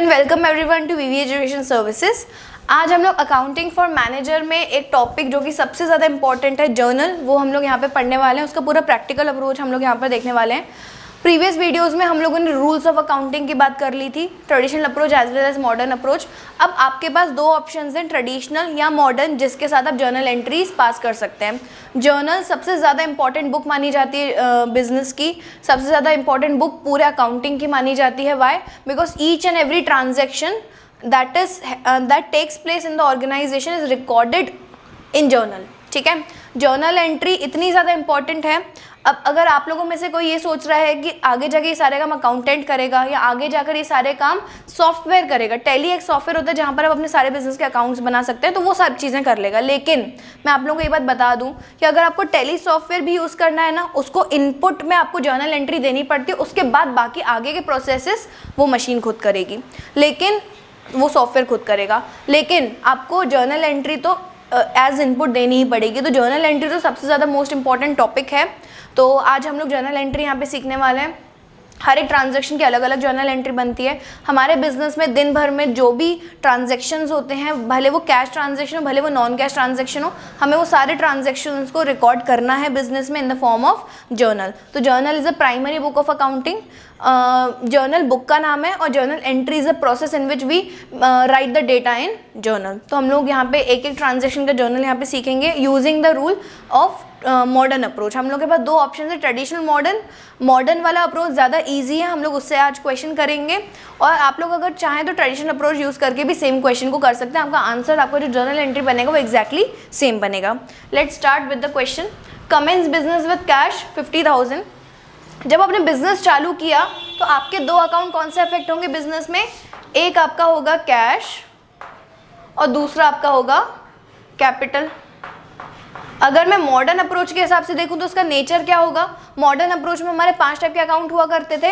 And welcome everyone to VV education services. आज हम लोग अकाउंटिंग फॉर मैनेजर में एक टॉपिक जो कि सबसे ज़्यादा इंपॉर्टेंट है जर्नल, वो हम लोग यहाँ पे पढ़ने वाले हैं। उसका पूरा प्रैक्टिकल अप्रोच हम लोग यहाँ पर देखने वाले हैं। प्रीवियस वीडियोस में हम लोगों ने रूल्स ऑफ अकाउंटिंग की बात कर ली थी, traditional approach as well as modern approach. अब आपके पास दो ऑप्शंस हैं, ट्रेडिशनल या मॉडर्न, जिसके साथ आप जर्नल एंट्रीज पास कर सकते हैं। जर्नल सबसे ज़्यादा इंपॉर्टेंट बुक मानी जाती है बिजनेस की, सबसे ज़्यादा इंपॉर्टेंट बुक पूरे अकाउंटिंग की मानी जाती है। Why? Because each and every transaction that takes place in the organization is recorded in journal। ठीक है, जर्नल एंट्री इतनी ज़्यादा इंपॉर्टेंट है। अब अगर आप लोगों में से कोई ये सोच रहा है कि आगे जाके ये सारे काम अकाउंटेंट करेगा या आगे जाकर ये सारे काम सॉफ्टवेयर करेगा, टैली एक सॉफ्टवेयर होता है जहाँ पर आप अपने सारे बिजनेस के अकाउंट्स बना सकते हैं, तो वो सब चीज़ें कर लेगा। लेकिन मैं आप लोगों को ये बात बता दूँ कि अगर आपको टैली सॉफ्टवेयर भी यूज़ करना है ना, उसको इनपुट में आपको जर्नल एंट्री देनी पड़ती है, उसके बाद बाकी आगे के प्रोसेसेस वो मशीन खुद करेगी, लेकिन वो सॉफ्टवेयर खुद करेगा। लेकिन आपको जर्नल एंट्री तो एज इनपुट देनी ही पड़ेगी। तो जर्नल एंट्री तो सबसे ज़्यादा मोस्ट इंपॉर्टेंट टॉपिक है। तो आज हम लोग जर्नल एंट्री यहाँ पे सीखने वाले हैं। हर एक ट्रांजैक्शन की अलग अलग जर्नल एंट्री बनती है। हमारे बिजनेस में दिन भर में जो भी ट्रांजैक्शंस होते हैं, भले वो कैश ट्रांजैक्शन हो, भले वो नॉन कैश ट्रांजैक्शन हो, हमें वो सारे ट्रांजैक्शंस को रिकॉर्ड करना है बिजनेस में in the form of journal. तो journal is a primary book of accounting. Journal book का नाम है और journal entry is a process in which we write the data in journal. तो हम लोग यहाँ पे एक एक ट्रांजैक्शन का जर्नल यहाँ पे सीखेंगे using the rule of modern approach. हम लोग के पास दो ऑप्शन है, ट्रेडिशनल मॉडर्न। मॉडर्न वाला अप्रोच ज़्यादा इजी है, हम लोग उससे आज क्वेश्चन करेंगे। और आप लोग अगर चाहें तो ट्रेडिशनल अप्रोच यूज़ करके भी सेम क्वेश्चन को कर सकते हैं। आपका आंसर, आपका जो जर्नल एंट्री बनेगा वो एक्जैक्टली सेम बनेगा। Let's start with the question. Commences business with cash 50,000। जब आपने बिजनेस चालू किया तो आपके दो अकाउंट कौन से अफेक्ट होंगे बिजनेस में? एक आपका होगा कैश और दूसरा आपका होगा कैपिटल। अगर मैं मॉडर्न अप्रोच के हिसाब से देखूं तो उसका नेचर क्या होगा? मॉडर्न अप्रोच में हमारे 5 टाइप के अकाउंट हुआ करते थे,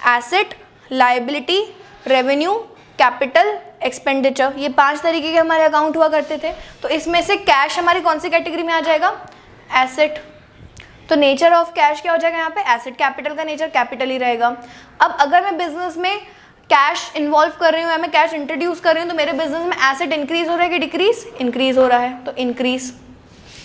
asset, liability, revenue, capital, expenditure. ये 5 तरीके के हमारे अकाउंट हुआ करते थे। तो इसमें से कैश हमारी कौन सी कैटेगरी में आ जाएगा? एसेट। तो नेचर ऑफ कैश क्या हो जाएगा यहाँ पे? एसेट। कैपिटल का नेचर कैपिटल ही रहेगा। अब अगर मैं बिजनेस में कैश इन्वॉल्व कर रही हूँ या मैं कैश इंट्रोड्यूस कर रही हूँ तो मेरे बिजनेस में एसेट इंक्रीज हो रहा है कि डिक्रीज? इंक्रीज हो रहा है, तो इंक्रीज।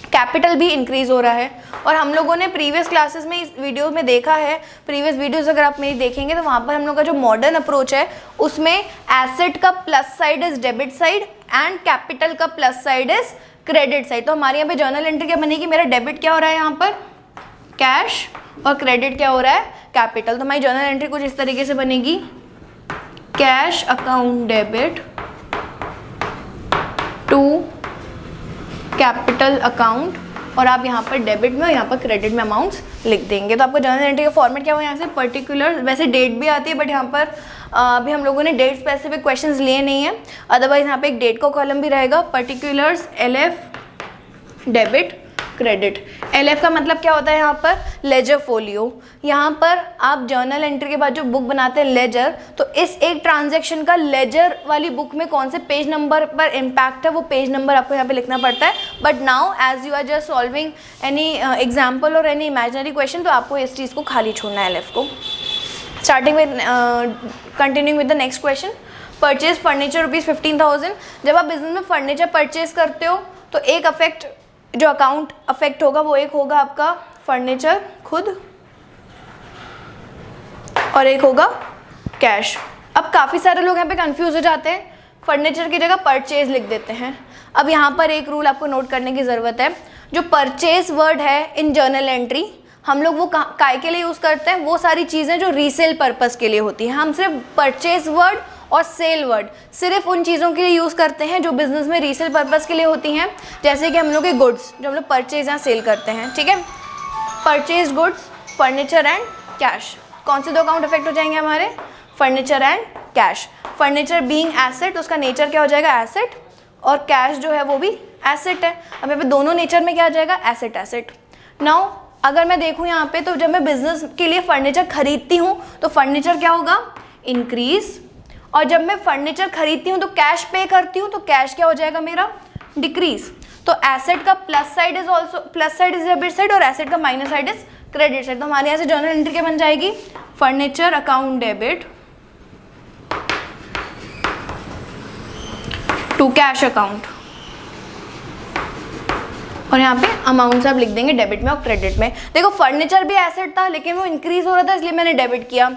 कैपिटल भी इंक्रीज हो रहा है। और हम लोगों ने प्रीवियस क्लासेस में इस वीडियो में देखा है, प्रीवियस वीडियोस अगर आप मेरी देखेंगे तो वहाँ पर हम लोग का जो मॉडर्न अप्रोच है उसमें एसेट का plus side is debit side and capital का plus side is credit side. तो हमारे यहाँ पे जर्नल एंट्री क्या बनेगी? मेरा डेबिट क्या हो रहा है यहाँ पर? कैश, और क्रेडिट क्या हो रहा है? कैपिटल। तो हमारी जर्नल एंट्री कुछ इस तरीके से बनेगी, cash account debit to capital account, और आप यहाँ पर डेबिट में और यहाँ पर क्रेडिट में अमाउंट्स लिख देंगे। तो आपका जर्नल एंट्री का फॉर्मेट क्या हुआ यहाँ से? पर्टिकुलर, वैसे डेट भी आती है बट यहाँ पर अभी हम लोगों ने डेट स्पेसिफिक क्वेश्चंस लिए नहीं है। अदरवाइज यहाँ पे एक डेट का कॉलम भी रहेगा, particulars LF debit credit. LF का मतलब क्या होता है यहाँ पर? Ledger folio. यहाँ पर आप जर्नल एंट्री के बाद जो बुक बनाते हैं लेजर, तो इस एक ट्रांजैक्शन का लेजर वाली बुक में कौन से पेज नंबर पर इम्पैक्ट है वो पेज नंबर आपको यहाँ पे लिखना पड़ता है। But now as you are just solving any example और एनी इमेजिनरी क्वेश्चन, तो आपको इस चीज़ को खाली छोड़ना है LF को। Starting with continuing with the next question. Purchase furniture rupees 15,000। जब आप बिजनेस में फर्नीचर परचेज करते हो तो एक अफेक्ट, जो अकाउंट अफेक्ट होगा वो एक होगा आपका फर्नीचर खुद और एक होगा कैश। अब काफ़ी सारे लोग यहाँ पे कंफ्यूज हो जाते हैं, फर्नीचर की जगह परचेज लिख देते हैं। अब यहाँ पर एक रूल आपको नोट करने की ज़रूरत है। जो परचेज वर्ड है इन जर्नल एंट्री, हम लोग वो काय के लिए यूज़ करते हैं? वो सारी चीज़ें जो रीसेल पर्पज़ के लिए होती हैं। हम सिर्फ परचेज वर्ड और सेल वर्ड सिर्फ उन चीज़ों के लिए यूज़ करते हैं जो बिजनेस में रीसेल पर्पज़ के लिए होती हैं। जैसे कि हम लोग के गुड्स जो हम लोग परचेज या सेल करते हैं, ठीक है? Purchase goods, furniture and cash. कौन से दो अकाउंट इफेक्ट हो जाएंगे हमारे? Furniture and cash. Furniture being asset, उसका नेचर क्या हो जाएगा? एसेट। और कैश जो है वो भी एसेट है। अब यहाँ पे दोनों नेचर में क्या आ जाएगा? Asset asset. नाउ अगर मैं देखूँ यहाँ पे, तो जब मैं बिजनेस के लिए फर्नीचर खरीदती हूँ तो फर्नीचर क्या होगा? इंक्रीज। और जब मैं फर्नीचर खरीदती हूँ तो कैश पे करती हूँ तो कैश क्या हो जाएगा मेरा? डिक्रीज। तो एसेट का plus side is also, plus side is debit side और एसेट का minus side is credit side. तो हमारे यहाँ से जर्नल एंट्री क्या बन जाएगी? Furniture account debit to cash account, और यहाँ पे अमाउंट्स आप लिख देंगे डेबिट में और क्रेडिट में। देखो फर्नीचर भी एसेट था लेकिन वो इंक्रीज हो रहा था इसलिए मैंने डेबिट किया,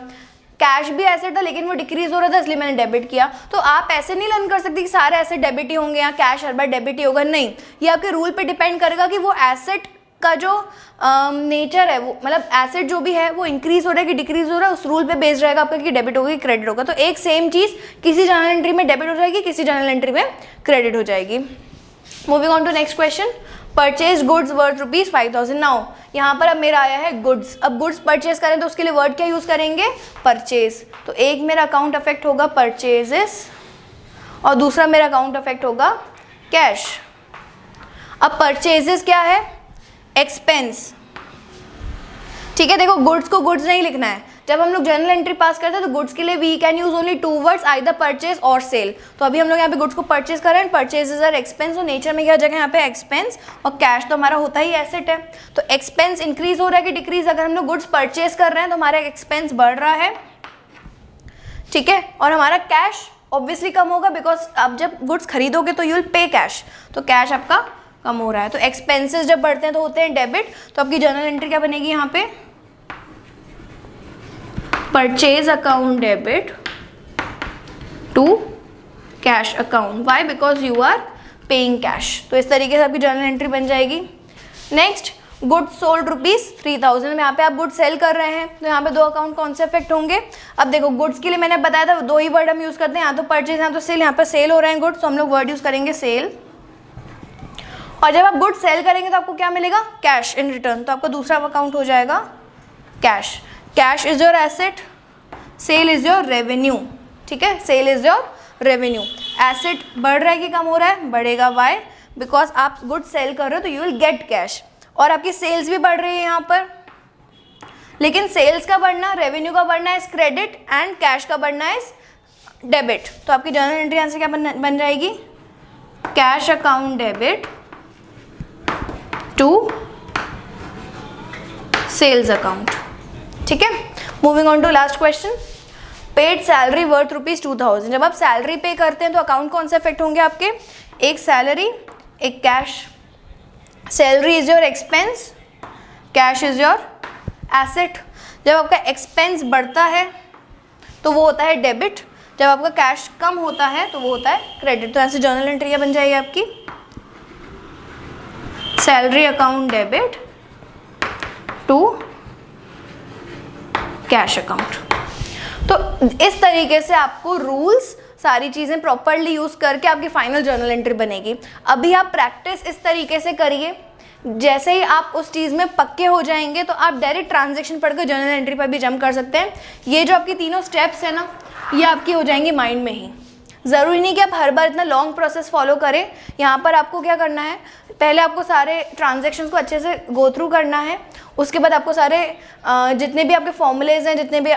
कैश भी एसेट था लेकिन वो डिक्रीज हो रहा था इसलिए मैंने डेबिट किया। तो आप ऐसे नहीं लर्न कर सकते कि सारे एसेट डेबिट ही होंगे या कैश हर बार डेबिट ही होगा, नहीं, ये आपके रूल पे डिपेंड करेगा कि वो एसेट का जो नेचर है, वो मतलब एसेट जो भी है वो इंक्रीज हो रहा है कि डिक्रीज हो रहा है, उस रूल पे बेस्ड रहेगा आपका कि डेबिट होगा कि क्रेडिट होगा। तो एक सेम चीज़ किसी जर्नल एंट्री में डेबिट हो जाएगी, किसी जर्नल एंट्री में क्रेडिट हो जाएगी। Moving on to next question, purchase goods worth ₹5,000। Now यहाँ पर अब मेरा आया है गुड्स। अब गुड्स परचेज करें तो उसके लिए वर्ड क्या यूज़ करेंगे, परचेज। तो एक मेरा अकाउंट अफेक्ट होगा परचेजेस और दूसरा मेरा अकाउंट अफेक्ट होगा कैश। अब परचेजेस क्या है, एक्सपेंस, ठीक है। देखो गुड्स को गुड्स नहीं लिखना है, जब हम लोग जर्नल एंट्री पास करते हैं तो गुड्स के लिए we can use only two words, either purchase और सेल। तो अभी हम लोग यहाँ पे गुड्स को परचेज कर रहे हैं, परचेजेस आर एक्सपेंस, और नेचर में क्या जगह यहाँ पे एक्सपेंस, और कैश तो हमारा होता ही एसेट है। तो एक्सपेंस इंक्रीज हो रहा है कि डिक्रीज, अगर हम लोग गुड्स परचेज कर रहे हैं तो हमारा एक्सपेंस बढ़ रहा है, ठीक है, और हमारा कैश ऑब्वियसली कम होगा बिकॉज आप जब गुड्स खरीदोगे तो यू विल पे कैश, तो कैश आपका कम हो रहा है। तो एक्सपेंसेस जब बढ़ते हैं तो होते हैं डेबिट, तो आपकी जर्नल एंट्री क्या बनेगी यहाँ पे, purchase account debit to cash account, why, because you are paying cash. तो इस तरीके से आपकी जर्नल एंट्री बन जाएगी। नेक्स्ट, गुड्स सोल्ड ₹3,000, यहाँ पे आप गुड्स सेल कर रहे हैं तो यहाँ पे दो अकाउंट कौन से इफेक्ट होंगे। अब देखो गुड्स के लिए मैंने बताया था दो ही वर्ड हम यूज करते हैं, यहाँ तो परचेज यहाँ तो सेल, यहाँ पे सेल हो रहे हैं गुड्स तो हम लोग वर्ड यूज करेंगे सेल। और जब आप गुड्स सेल करेंगे तो आपको क्या मिलेगा, कैश इन रिटर्न, तो आपका दूसरा अकाउंट हो जाएगा cash. Cash is your asset, sale is your revenue, ठीक है, sale is your revenue. Asset बढ़ रहा है कि कम हो रहा है, बढ़ेगा, वाई, बिकॉज आप गुड्स सेल कर रहे हो तो यू विल गेट कैश, और आपकी सेल्स भी बढ़ रही है यहाँ पर, लेकिन सेल्स का बढ़ना, रेवेन्यू का बढ़ना इज क्रेडिट एंड कैश का बढ़ना इज डेबिट। तो आपकी जर्नल एंट्री यहाँ से क्या बन जाएगी, cash account debit to sales account, ठीक है। Moving on to last question, paid salary worth ₹2,000। जब आप सैलरी पे करते हैं तो अकाउंट कौन से इफेक्ट होंगे आपके, एक सैलरी एक cash. Salary is your expense, cash is your asset. जब आपका एक्सपेंस बढ़ता है तो वो होता है डेबिट, जब आपका कैश कम होता है तो वो होता है क्रेडिट। तो ऐसे जर्नल एंट्री बन जाएगी आपकी, salary account debit to cash account. तो इस तरीके से आपको रूल्स सारी चीज़ें प्रॉपरली यूज़ करके आपकी फाइनल जर्नल एंट्री बनेगी। अभी आप प्रैक्टिस इस तरीके से करिए, जैसे ही आप उस चीज़ में पक्के हो जाएंगे तो आप डायरेक्ट ट्रांजैक्शन पढ़कर जर्नल एंट्री पर भी जंप कर सकते हैं। ये जो आपकी तीनों स्टेप्स है ना, ये आपकी हो जाएंगी माइंड में ही। ज़रूरी नहीं कि आप हर बार इतना लॉन्ग प्रोसेस फॉलो करें। यहाँ पर आपको क्या करना है, पहले आपको सारे ट्रांजैक्शंस को अच्छे से गो थ्रू करना है, उसके बाद आपको सारे जितने भी आपके फॉर्मूलेज हैं, जितने भी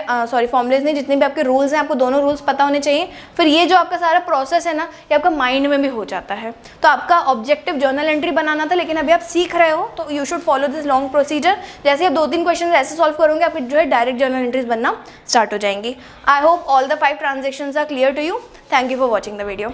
फॉर्मूलेज नहीं, जितने भी आपके रूल्स हैं, आपको दोनों रूल्स पता होने चाहिए। फिर ये जो आपका सारा प्रोसेस है ना, ये आपका माइंड में भी हो जाता है। तो आपका ऑब्जेक्टिव जर्नल एंट्री बनाना था, लेकिन अभी आप सीख रहे हो तो you should follow this long procedure. जैसे आप 2-3 क्वेश्चन ऐसे सॉल्व करोगे, आपकी जो है डायरेक्ट जर्नल एंट्रीज बनना स्टार्ट हो जाएंगी। I hope all the 5 transactions are clear to you. Thank you for watching the video.